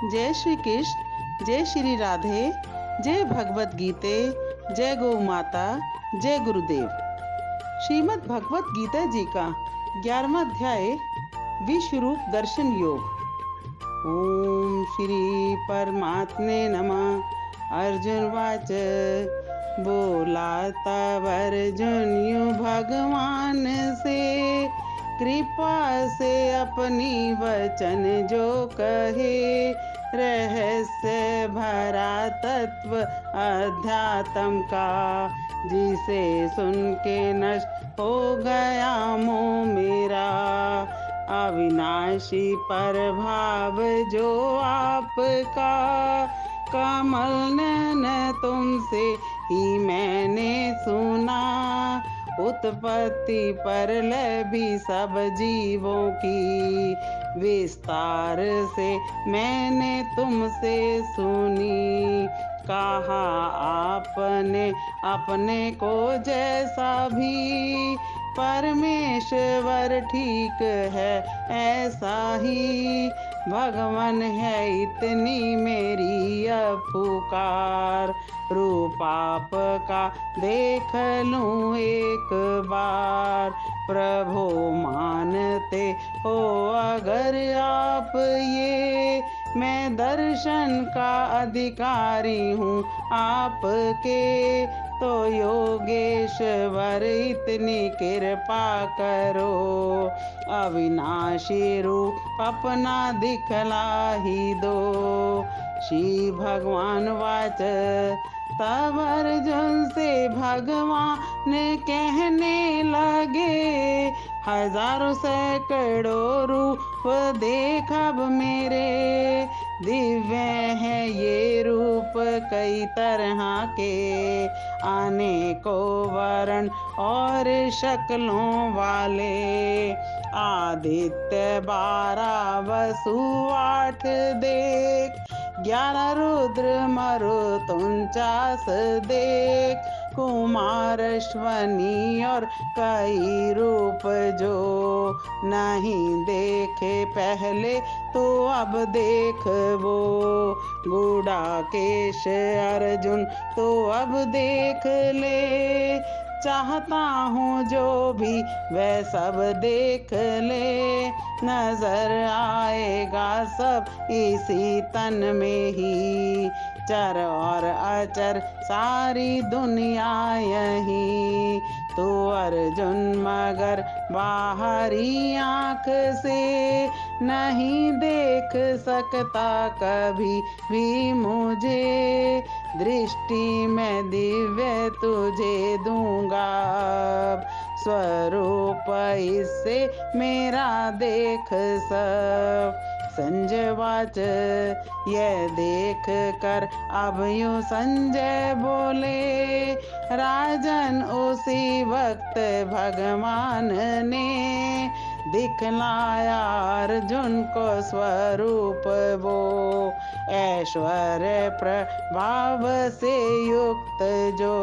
जय श्री कृष्ण, जय श्री राधे, जय भगवत गीते, जय गौ माता, जय गुरुदेव। श्रीमद् भगवत गीता जी का 11वां अध्याय विश्व रूप दर्शन योग। ओम श्री परमात्मे नमः। अर्जुन वाच बोला तब अर्जुन यूं भगवान से, कृपा से अपनी वचन जो कहे, रहस्य भरा तत्व अध्यात्म का, जिसे सुन के नष्ट हो गया मोह मेरा। अविनाशी प्रभाव जो आपका, कमल नयन तुमसे ही मैंने सुना। उत्पत्ति प्रलय भी सब जीवों की, विस्तार से मैंने तुमसे सुनी। कहा आपने अपने को जैसा भी, परमेश्वर ठीक है ऐसा ही। भगवान है इतनी मेरी पुकार, रूप आपका देख लूं एक बार। प्रभु मानते हो अगर आप ये, मैं दर्शन का अधिकारी हूँ आपके। तो योगेश्वर इतनी कृपा करो, अविनाशी रूप अपना दिखला ही दो। श्री भगवान वाच तब अर्जुन से भगवान कहने लगे, हजारों सैकड़ों रूप देख अब मेरे। दिव्य है ये रूप कई तरह के, अनेकों वर्ण और शक्लों वाले। आदित्य 12 वसु 8 देख, 11 रुद्र मरुत 49 देख। कुमार अश्वनी और कई रूप जो नहीं देखे पहले, तो अब देख वो। गुड़ाकेश अर्जुन तो अब देख ले, चाहता हूँ जो भी वह सब देख ले। नजर आएगा सब इसी तन में ही, चर और अचर सारी दुनिया यही। तो अर्जुन मगर बाहरी आँख से नहीं देख सकता कभी भी मुझे। दृष्टि में दिव्य तुझे दूंगा अब, स्वरूप इससे मेरा देख सब। संजय वाच यह देख कर अब यूं संजय बोले, राजन उसी वक्त भगवान ने दिखलाया अर्जुन को स्वरूप वो। ऐश्वर्य प्रभाव से युक्त जो,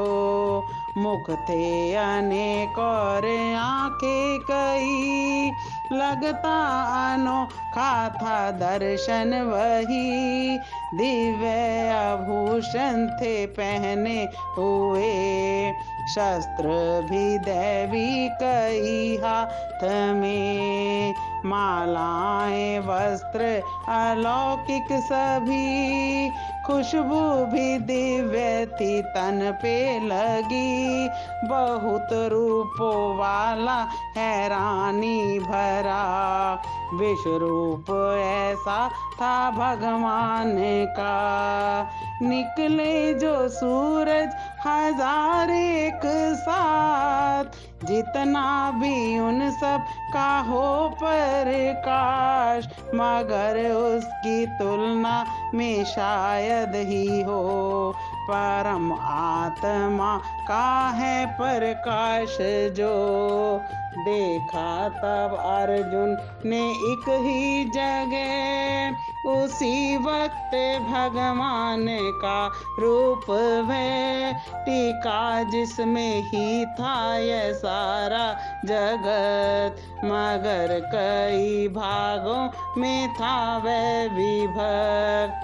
मुख थे अनेक और आंखें कई। लगता अनोखा था दर्शन वही, दिव्य आभूषण थे पहने हुए। शस्त्र भी दैवी कई हाथ में, मालाएं वस्त्र अलौकिक सभी। खुशबू भी दिव्य थी तन पे लगी, बहुत रूपों वाला हैरानी भरा। विश्व रूप ऐसा था भगवान का, निकले जो सूरज 1000 एक साथ। जितना भी उन सब का हो प्रकाश, मगर उसकी तुलना में शायद ही हो परम आत्मा का है प्रकाश जो। देखा तब अर्जुन ने एक ही जगह उसी वक्त भगवान का रूप है टीका जिसमें ही था यह सारा जगत मगर कई भागों में था वह विभक्त।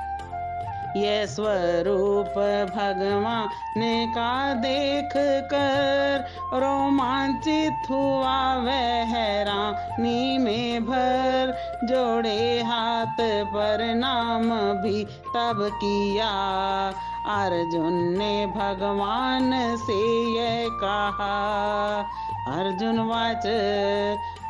ये स्वरूप भगवान का देख कर रोमांचित हुआ वह हैरानी में भर जोड़े हाथ प्रणाम भी तब किया। अर्जुन ने भगवान से यह कहा। अर्जुन वाच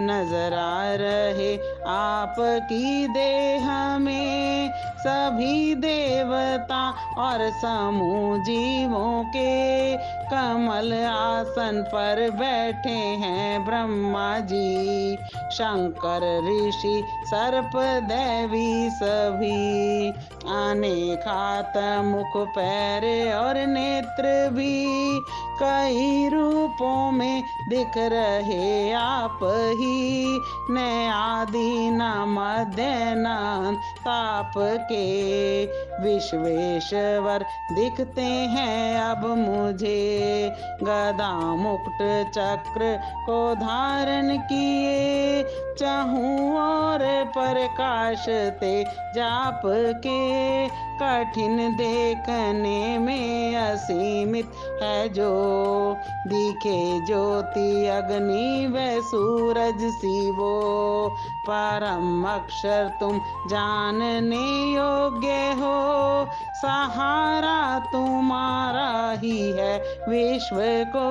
नजर आ रहे आपकी देह में सभी देवता और समूह जीवों के कमल आसन पर बैठे हैं ब्रह्मा जी शंकर ऋषि सर्प देवी सभी अनेक हाथ मुख पैर और नेत्र भी कई रूपों में दिख रहे आप ही न आदि न मध्य न ताप के विश्वेश्वर दिखते हैं अब मुझे गदा मुकुट चक्र को धारण किए चाहूं और प्रकाश ते जाप के कठिन देखने में असीमित है जो दिखे ज्योति अग्नि व सूरज सी वो परम अक्षर तुम जानने योग्य हो सहारा तुम्हारा ही है विश्व को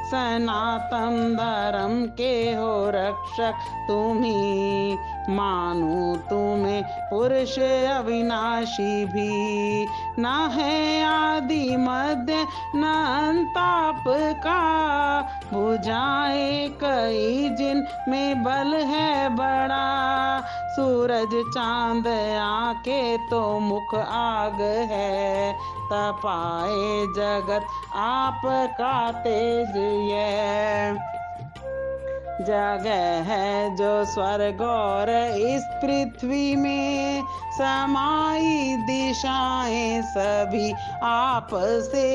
सनातन धर्म के हो रक्षक तुम्ही मानू तुम्हें पुरुष अविनाशी भी न है आदि मध्य न अंताप का बुझाए कई जिन में बल है बड़ा सूरज चांद आंखें तो मुख आग है तपाए जगत आपका तेज ये जगह है जो स्वर्ग और इस पृथ्वी में समाई दिशाएं सभी आप से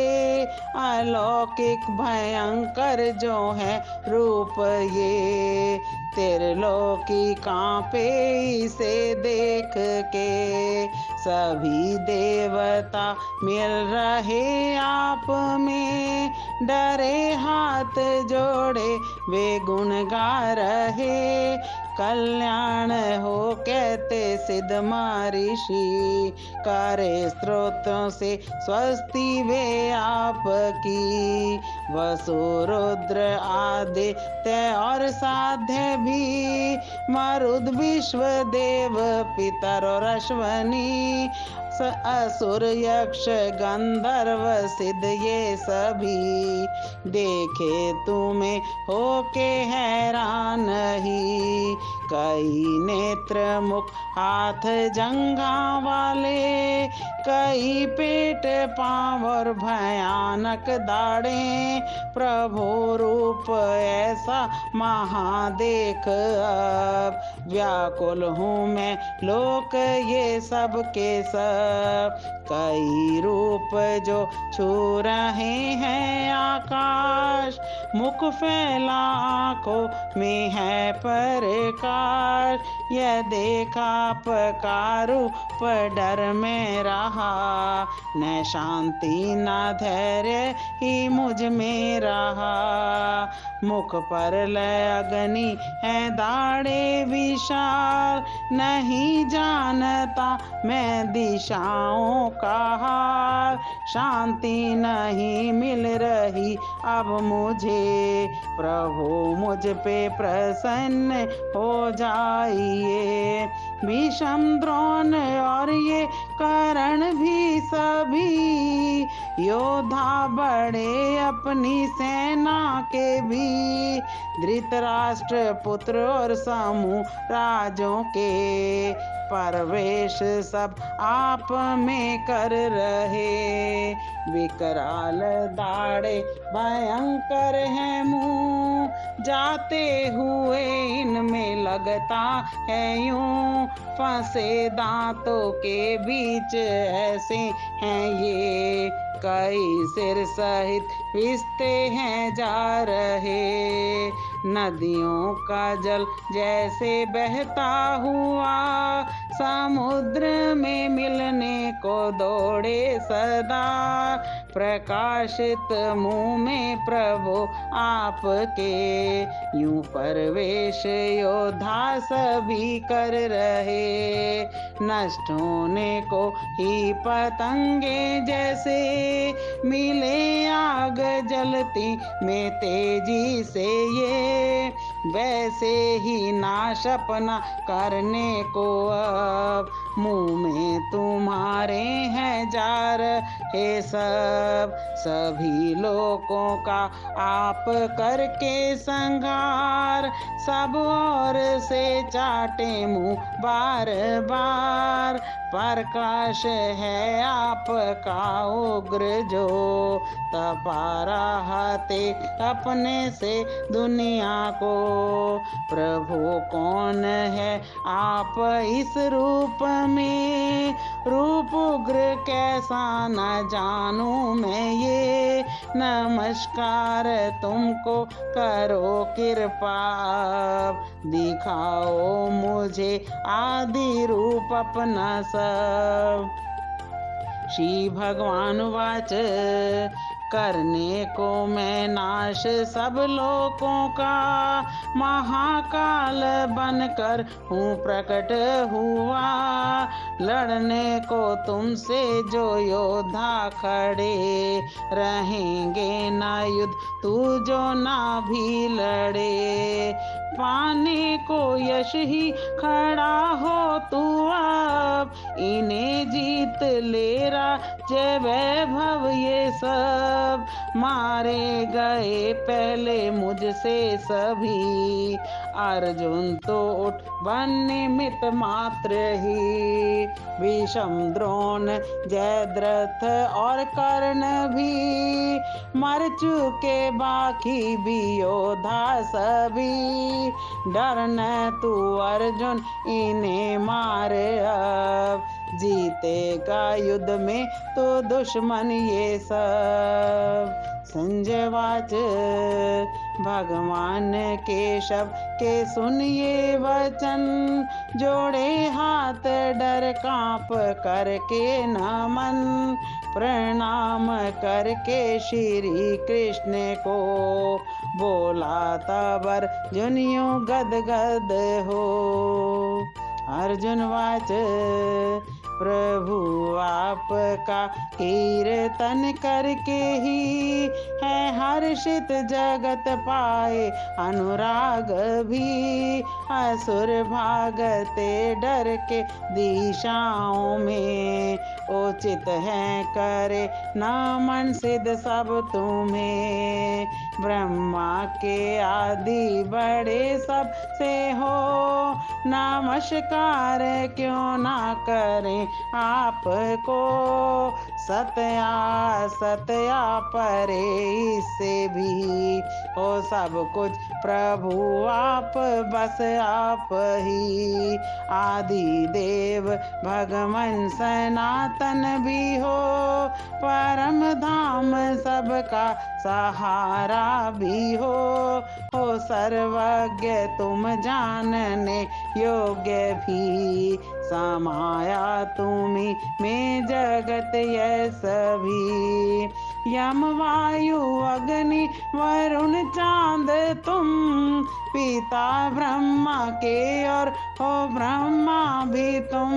अलौकिक भयंकर जो है रूप ये त्रिलोकी कांपे इसे देख के सभी देवता मिल रहे आप में डरे हाथ जोड़े वे गुण गा रहे कल्याण हो कहते सिद्ध महर्षि करे स्त्रोत्रों से स्वस्ति वे आपकी वसु रुद्र आदित्य और साध्य भी मरुद विश्व देव पितर और अश्वनी असुर यक्ष गंधर्व सिद्ध ये सभी देखे तुम्हें होके हैरान ही कई नेत्र मुख हाथ जंघा वाले कई पेट पांव और भयानक दाढ़े प्रभु रूप ऐसा महादेख अब व्याकुल हूँ मैं लोक ये सब के सब कई रूप जो छू रहे हैं आकाश मुख फैला आंखों में है प्रकाश यह देखा पकारू पर डर में रहा न शांति न धैर्य ही मुझ में रहा मुख पर लय अग्नि है दाढ़े विशाल नहीं जानता मैं दिशाओं का हाल शांति नहीं मिल रही अब मुझे प्रभु मुझ पे प्रसन्न हो जाइए भीष्म द्रोण और ये कर्ण भी सभी योद्धा बड़े अपनी सेना के भी धृतराष्ट्र पुत्र और समूह राजों के परवेश सब आप में कर रहे। विकराल दाढ़े भयंकर है मुंह, जाते हुए इनमें लगता है यूं। फंसे दांतों के बीच ऐसे हैं ये, कई सिर सहित पिसते हैं जा रहे। नदियों का जल जैसे बहता हुआ समुद्र में मिलने को दौड़े सदा। प्रकाशित मुंह में प्रभु आपके, यूं परवेश योद्धा सभी कर रहे। नष्ट होने को ही पतंगे जैसे मिले आग जलती में तेजी से ये, वैसे ही नाश अपना करने को अब मुंह में तुम्हारे हैं जा रहे सब। सभी लोगों का आप करके संहार, सब और से चाटे मुंह बार बार। प्रकाश है आपका उग्र जो तपा रहते अपने से दुनिया को। प्रभु कौन है आप इस रूप में, रूप उग्र कैसा न जानूं मैं ये। नमस्कार तुमको करो कृपा, दिखाओ मुझे आदि रूप अपना सब। श्री भगवान वाच, करने को मैं नाश सब लोगों का, महाकाल बनकर हूँ प्रकट हुआ। लड़ने को तुमसे जो योद्धा खड़े, रहेंगे न युद्ध तू जो ना भी लड़े। पाने को यश ही खड़ा हो तू अब, इन्हें जीत ले राज्य वैभव ये सब। मारे गए पहले मुझसे सभी, अर्जुन तो उठ बन निमित्त मात्र ही। भीष्म द्रोण जयद्रथ और कर्ण भी मर चुके, बाकी भी योद्धा सभी। डरना तू अर्जुन इन्हें मार अब, जीतेगा युद्ध में तो दुश्मन ये सब। संजय वाच, भगवान केशव के सुनिए वचन, जोड़े हाथ डर कांप करके नमन। प्रणाम करके श्री कृष्ण को, बोला तब अर्जुन यूं गदगद हो। अर्जुन वाच, प्रभु आपका कीर्तन करके ही है हर्षित जगत पाए अनुराग भी। असुर भागते डर के दिशाओं में, उचित है करे नमन सिद्ध सब तुम्हें। ब्रह्मा के आदि बड़े सब से हो नमस्कार, क्यों ना करें आपको। सत्या सत्या परे इससे भी हो सब कुछ प्रभु आप, बस आप ही। आदि देव भगवान सनातन भी हो, परम धाम सबका सहारा भी हो। सर्वज्ञ तुम जानने योग्य भी, समाया तुम्ही में जगत यह सभी। यम वायु अग्नि वरुण चांद तुम, पिता ब्रह्मा के और हो ब्रह्मा भी तुम।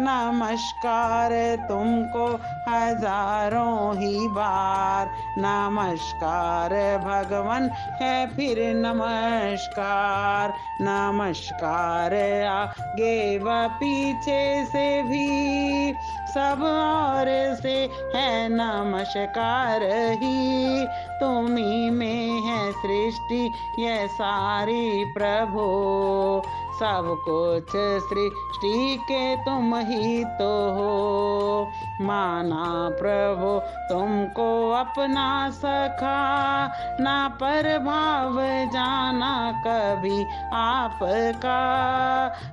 नमस्कार तुमको हजारों ही बार, नमस्कार भगवान है फिर नमस्कार। नमस्कार आगे व पीछे से भी, सब और से है नमस्कार ही। तुम्ही में है सृष्टि यह सारी प्रभु, सब कुछ सृष्टि के तुम ही तो हो। माना प्रभु तुमको अपना सखा, ना प्रभाव जाना कभी आपका।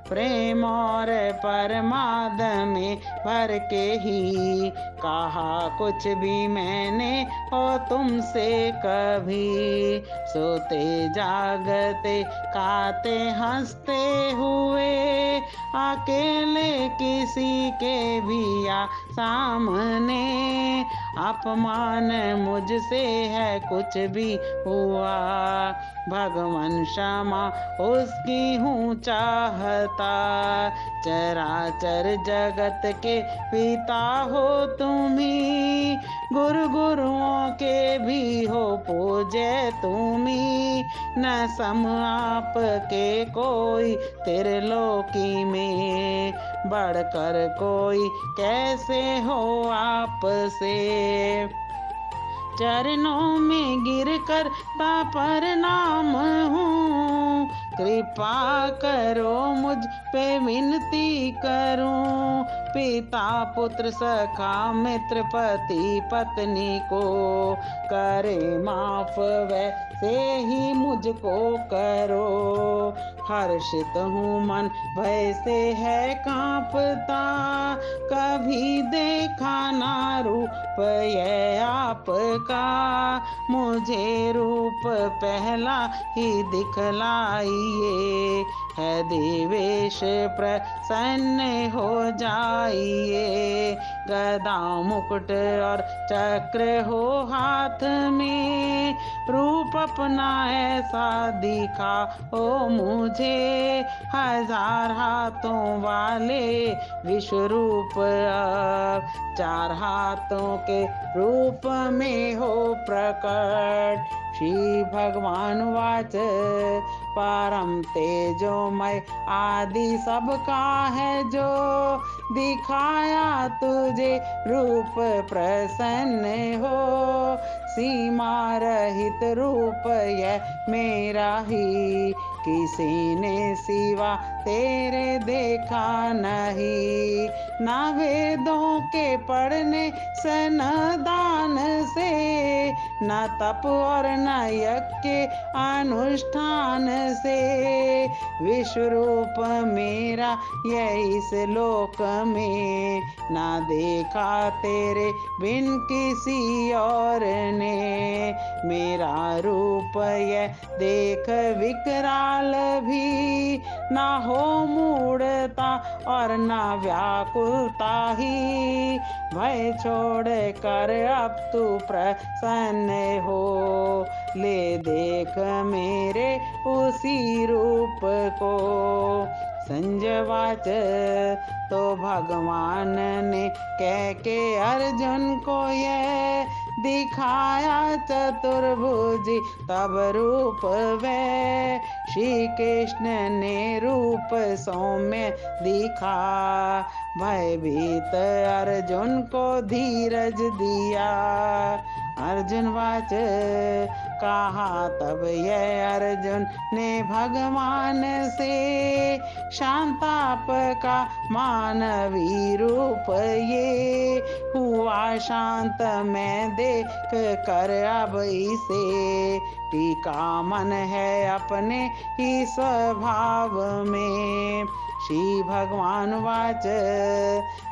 प्रेम और परमाद में भर के ही कहा कुछ भी मैंने हो तुमसे कभी। सोते जागते खाते हंसते हुए अकेले किसी के भी आ सामने। अपमान मुझसे है कुछ भी हुआ, भगवान क्षमा उसकी हूँ चाहता। चराचर जगत के पिता हो तुम्ही, गुरु गुरुओं के भी हो पूज्य तुम्ही। न सम आपके कोई त्रिलोकी में, बढ़कर कोई कैसे हो आपसे। चरणों में गिरकर प्रणाम हूँ, कृपा करो मुझ पे विनती करूं। पिता पुत्र सखा मित्र पति पत्नी को करे माफ, वैसे ही मुझको करो। हर्षित हूँ मन भय से है कांपता, कभी देखा ना रूप ये आपका। मुझे रूप पहला ही दिखलाइए, है देवेश प्रसन्न हो जाइए। गदा मुकुट और चक्र हो हाथ में, रूप अपना ऐसा दिखा ओ मुझे। हजार हाथों वाले विश्व रूप अब, चार हाथों के रूप में हो प्रकट। श्री भगवान वाच परम तेजोमय आदि सबका है जो, दिखाया तुझे रूप प्रसन्न हो। सीमा रहित रूप यह मेरा ही, किसी ने सिवा तेरे देखा नहीं। ना वेदों के पढ़ने से न दान से, न तप और न यज्ञ के अनुष्ठान से। विश्व रूप मेरा यह इस लोक में, ना देखा तेरे बिन किसी और ने। मेरा रूप यह देख विकराल भी, ना हो मूढ़ता और ना व्याकुलता ही। भय छोड़ कर अब तू प्रसन्न हो, ले देख मेरे उसी रूप को। संजवाच तो भगवान ने कह के अर्जुन को यह दिखाया चतुर्भुज तब रूप वै। श्री कृष्ण ने रूप सौम्य दिखा, भयभीत अर्जुन को धीरज दिया। अर्जुन वाच कहा तब यह अर्जुन ने भगवान से, शांताप का मानवी रूप ये। हुआ शांत मैं देख कर अब इसे, टीका मन है अपने ही स्वभाव में। श्री भगवान वाच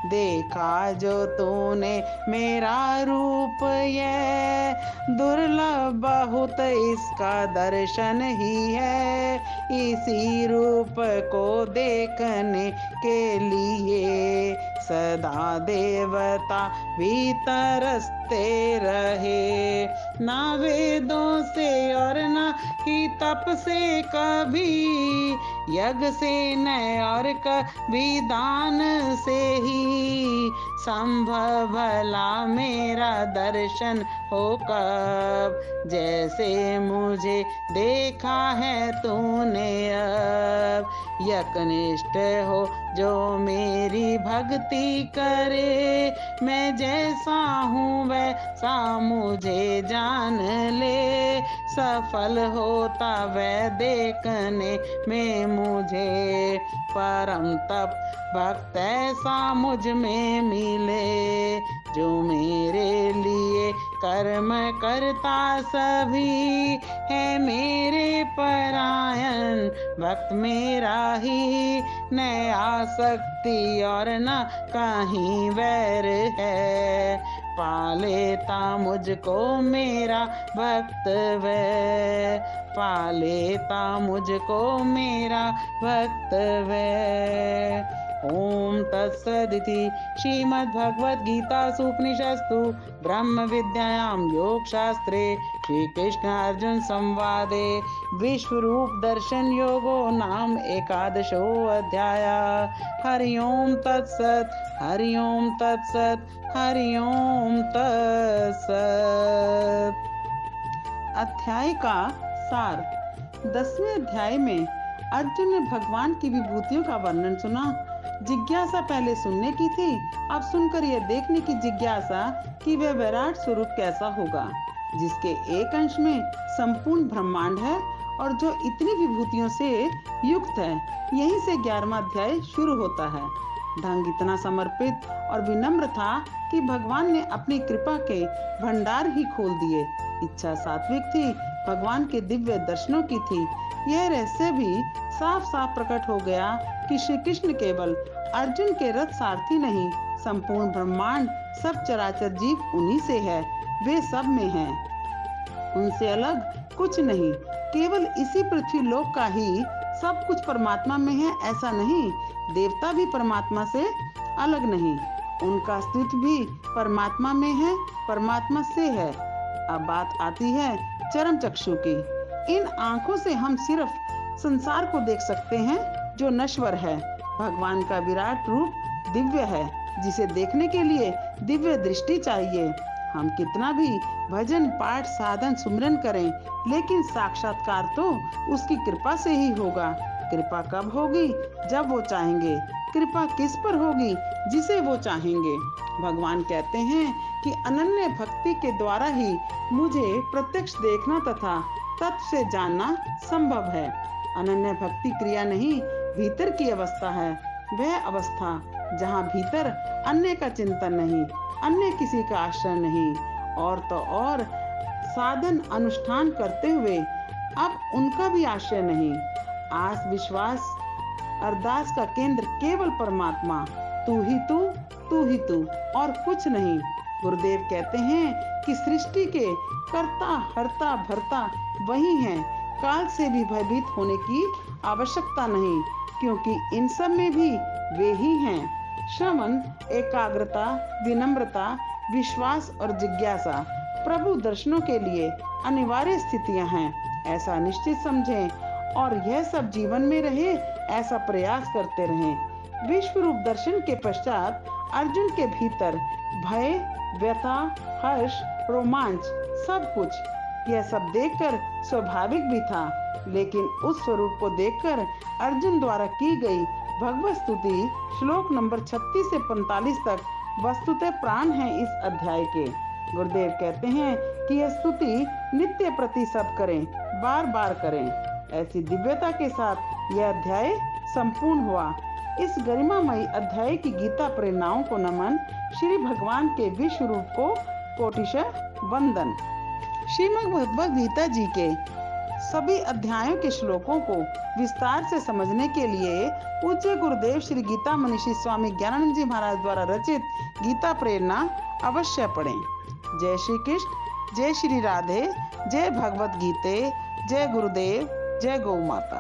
देखा जो तूने मेरा रूप यह, दुर्लभ बहुत इसका दर्शन ही है। इसी रूप को देखने के लिए सदा देवता भी तरसते रहे। ना वेदों से और ना ही तप से कभी, यज्ञ से न और कभी दान से ही। संभव भला मेरा दर्शन हो कब, जैसे मुझे देखा है तूने अब। यकनिष्ठ हो जो मेरी भक्ति करे, मैं जैसा हूँ वैसा मुझे जान ले। सफल होता वह देखने में मुझे। परम तप भक्त ऐसा मुझ में मिले, जो मेरे लिए कर्म करता सभी है मेरे परायण। भक्त मेरा ही न आसक्ति और न कहीं वैर है, पालेता मुझको मेरा भक्त वै, पालेता मुझको मेरा भक्त वै। ओम तत्सदिति श्रीमद्भगवद्गीतासु उपनिषत्सु ब्रह्म विद्यायां योग शास्त्रे श्री कृष्ण अर्जुन संवादे विश्व रूप दर्शन योगो नाम एकादशो अध्याय। हरि ओम तत्सत, हरि ओम तत्सत, हरि ओम तत्सत। अध्याय का सार। 10वें अध्याय में अर्जुन ने भगवान की विभूतियों का वर्णन सुना। जिज्ञासा पहले सुनने की थी, अब सुनकर यह देखने की जिज्ञासा कि वह विराट स्वरूप कैसा होगा, जिसके एक अंश में संपूर्ण ब्रह्मांड है और जो इतनी विभूतियों से युक्त है। यहीं से 11वां अध्याय शुरू होता है। ढंग इतना समर्पित और विनम्र था कि भगवान ने अपनी कृपा के भंडार ही खोल दिए। इच्छा सात्विक थी, भगवान के दिव्य दर्शनों की थी। यह रहस्य भी साफ साफ प्रकट हो गया कि श्री कृष्ण केवल अर्जुन के रथ सारथी नहीं, संपूर्ण ब्रह्मांड सब चराचर जीव उन्हीं से है, वे सब में हैं, उनसे अलग कुछ नहीं। केवल इसी पृथ्वी लोक का ही सब कुछ परमात्मा में है ऐसा नहीं, देवता भी परमात्मा से अलग नहीं, उनका अस्तित्व भी परमात्मा में है, परमात्मा से है। अब बात आती है चरम चक्षु की। इन आंखों से हम सिर्फ संसार को देख सकते हैं जो नश्वर है। भगवान का विराट रूप दिव्य है, जिसे देखने के लिए दिव्य दृष्टि चाहिए। हम कितना भी भजन पाठ साधन सुमिरन करें, लेकिन साक्षात्कार तो उसकी कृपा से ही होगा। कृपा कब होगी? जब वो चाहेंगे। कृपा किस पर होगी? जिसे वो चाहेंगे। भगवान कहते हैं कि अनन्य भक्ति के द्वारा ही मुझे प्रत्यक्ष देखना तथा तत्व से जानना संभव है। अनन्य भक्ति क्रिया नहीं, भीतर की अवस्था है। वह अवस्था जहाँ भीतर अन्य का चिंतन नहीं, अन्य किसी का आश्रय नहीं, और तो और साधन अनुष्ठान करते हुए अब उनका भी आश्रय नहीं। आस विश्वास अरदास का केंद्र केवल परमात्मा, तू ही तू, तू ही तू, और कुछ नहीं। गुरुदेव कहते हैं कि सृष्टि के कर्ता हरता भरता वही हैं। काल से भी भयभीत होने की आवश्यकता नहीं, क्योंकि इन सब में भी वे ही हैं। श्रवण, एकाग्रता, विनम्रता, विश्वास और जिज्ञासा प्रभु दर्शनों के लिए अनिवार्य स्थितियां हैं, ऐसा निश्चित समझें और यह सब जीवन में रहे ऐसा प्रयास करते रहें। विश्व रूप दर्शन के पश्चात अर्जुन के भीतर भय, व्यथा, हर्ष, रोमांच सब कुछ, यह सब देखकर स्वाभाविक भी था, लेकिन उस स्वरूप को देखकर अर्जुन द्वारा की गई भगवत स्तुति श्लोक नंबर 36 से 45 तक वस्तुतः प्राण है इस अध्याय के। गुरुदेव कहते हैं कि यह स्तुति नित्य प्रति सब करें, बार बार करें। ऐसी दिव्यता के साथ यह अध्याय संपूर्ण हुआ। इस गरिमामयी अध्याय की गीता प्रेरणाओं को नमन। श्री भगवान के विश्व रूप को कोटिशः वंदन। श्रीमद् भगवद गीता जी के सभी अध्यायों के श्लोकों को विस्तार से समझने के लिए पूज्य गुरुदेव श्री गीता मनीषी स्वामी ज्ञानानंद जी महाराज द्वारा रचित गीता प्रेरणा अवश्य पढ़ें। जय श्री कृष्ण, जय श्री राधे, जय भगवद गीते, जय गुरुदेव, जय गौ माता।